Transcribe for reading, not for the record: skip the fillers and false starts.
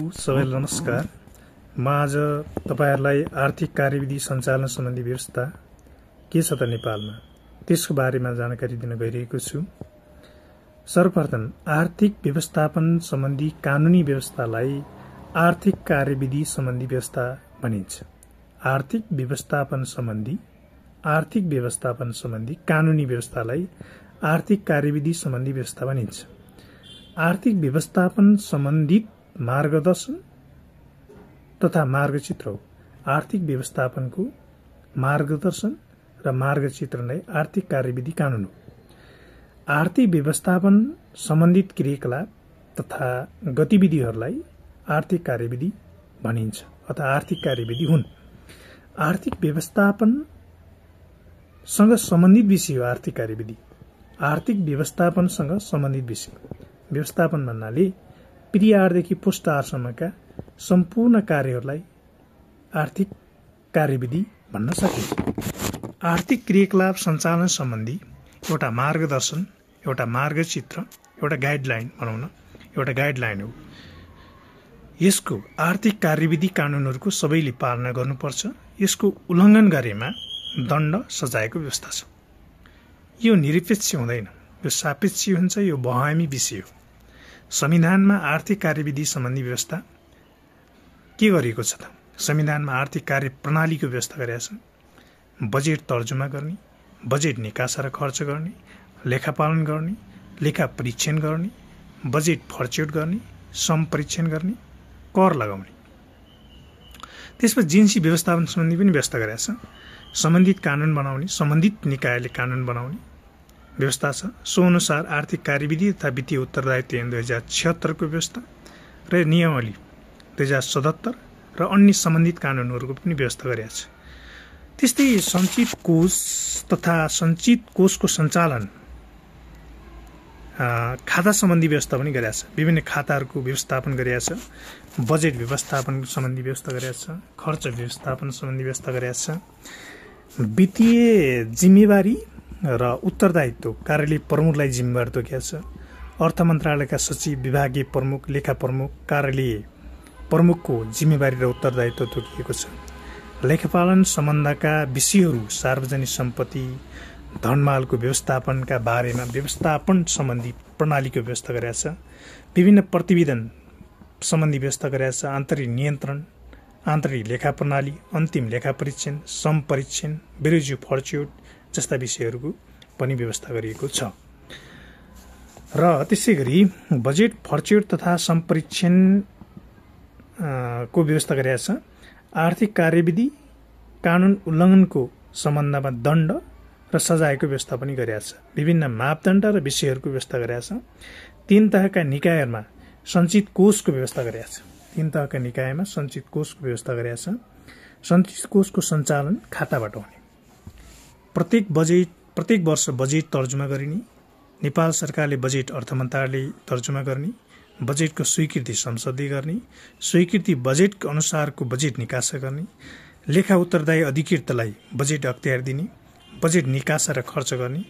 सबैलाई नमस्कार। म आज तपाईहरुलाई आर्थिक कार्यविधि सञ्चालन सम्बन्धी व्यवस्था के छ त नेपालमा त्यसको बारेमा जानकारी दिन गइरहेको छु। सर्वप्रथम आर्थिक व्यवस्थापन सम्बन्धी कानुनी व्यवस्थालाई आर्थिक कार्यविधि सम्बन्धी व्यवस्था भनिन्छ। आर्थिक व्यवस्थापन सम्बन्धी कानुनी व्यवस्थालाई आर्थिक कार्यविधि सम्बन्धी व्यवस्था भनिन्छ। आर्थिक व्यवस्थापन सम्बन्धित मार्गदर्शन तथा मार्गचित्र हो। आर्थिक व्यवस्थापनको मार्गदर्शन र मार्गचित्र नै आर्थिक कार्यविधि कानुन हो। आर्थिक व्यवस्थापन सम्बन्धित क्रियाकलाप तथा गतिविधिहरूलाई आर्थिक कार्यविधि भनिन्छ अथवा आर्थिक कार्यविधि हुन्। आर्थिक व्यवस्थापनसँग सम्बन्धित विषय हो आर्थिक कार्यविधि। आर्थिक व्यवस्थापनसँग सम्बन्धित विषय व्यवस्थापन भन्नाले प्री-आरदेखि पोस्ट-आरसम्मका सम्पूर्ण कार्यहरूलाई आर्थिक कार्यविधि भन्न सकिन्छ। आर्थिक क्रियाकलाप सञ्चालन सम्बन्धी एउटा मार्गदर्शन, एउटा मार्गचित्र, एउटा गाइडलाइन भनौँ न, एउटा गाइडलाइन हो। यसको आर्थिक कार्यविधि कानुनहरूको सबैले पालना गर्नुपर्छ। यसको उल्लङ्घन गरेमा दण्ड सजायको व्यवस्था छ। यो निरपेक्ष हुँदैन, यो सापेक्षी हुन्छ, यो बहुआयामी विषय हो। संविधानमा आर्थिक कार्यविधि सम्बन्धी व्यवस्था के गरिएको छ त? संविधानमा आर्थिक कार्य प्रणालीको व्यवस्था गरेको छ। बजेट तर्जुमा गर्ने, बजेट निकासा र खर्च गर्ने, लेखापालन गर्ने, लेखा परीक्षण गर्ने, बजेट फर्च्युट गर्ने, सम परीक्षण गर्ने, कर लगाउने। त्यसपछि जिन्सी व्यवस्थापन सम्बन्धी पनि व्यवस्था गरेको छ। सम्बन्धित कानुन बनाउने, सम्बन्धित निकायले कानुन बनाउने व्यवस्था छ। सो अनुसार आर्थिक कार्यविधि तथा वित्तीय उत्तरदायित्व ऐन 2076 को व्यवस्था र नियमावली 2077 र अन्य सम्बन्धित कानुनहरूको पनि व्यवस्था गरेको छ। त्यस्तै सञ्चित कोष तथा सञ्चित कोषको सञ्चालन खाता सम्बन्धी व्यवस्था पनि गरेको छ। विभिन्न खाताहरूको व्यवस्थापन गरेको छ। बजेट व्यवस्थापन सम्बन्धी व्यवस्था गरेको छ। खर्च व्यवस्थापन सम्बन्धी व्यवस्था गरेको छ। वित्तीय जिम्मेवारी र उत्तरदायित्व कार्यालय प्रमुखलाई जिम्मेवार तोकेको छ। अर्थ मन्त्रालयका सचिव, विभागीय प्रमुख, लेखा प्रमुख, कार्यालय प्रमुखको जिम्मेवारी र उत्तरदायित्व तोकिएको छ। लेखापालन सम्बन्धका विषयहरू, सार्वजनिक सम्पत्ति, धनमालको व्यवस्थापनका बारेमा व्यवस्थापन सम्बन्धी प्रणालीको व्यवस्था गरेको छ। विभिन्न प्रतिवेदन सम्बन्धी व्यवस्था गरेको छ। आन्तरिक नियन्त्रण, आन्तरिक लेखा प्रणाली, अन्तिम लेखा परीक्षण, सम परीक्षण, बेरोज्यू फर्च्युट जस्ता विषयहरूको पनि व्यवस्था गरिएको छ। र त्यसै गरी बजेट फर्च्युट तथा सम परीक्षण को व्यवस्था गरेको छ। आर्थिक कार्यविधि कानुन उल्लङ्घनको सम्बन्धमा दण्ड र सजायको व्यवस्था पनि गरेको छ। विभिन्न मापदण्ड र विषयहरूको व्यवस्था गरेको छ। 3 तहका निकायहरूमा सञ्चित कोषको व्यवस्था गरेको छ। 3 तहका निकायमा सञ्चित कोषको व्यवस्था गरेको छ। सञ्चित कोषको सञ्चालन खाताबाट हुने। प्रत्येक वर्ष बजेट तर्जुमा गरिने, नेपाल सरकारले बजेट अर्थ मन्त्रालयले तर्जुमा गर्ने, बजेटको स्वीकृति संसदले गर्ने, स्वीकृति बजेटको अनुसारको बजेट निकासा गर्ने, लेखा उत्तरदायी अधिकृतलाई बजेट अख्तियार दिने, बजेट निकासा र खर्च गर्ने,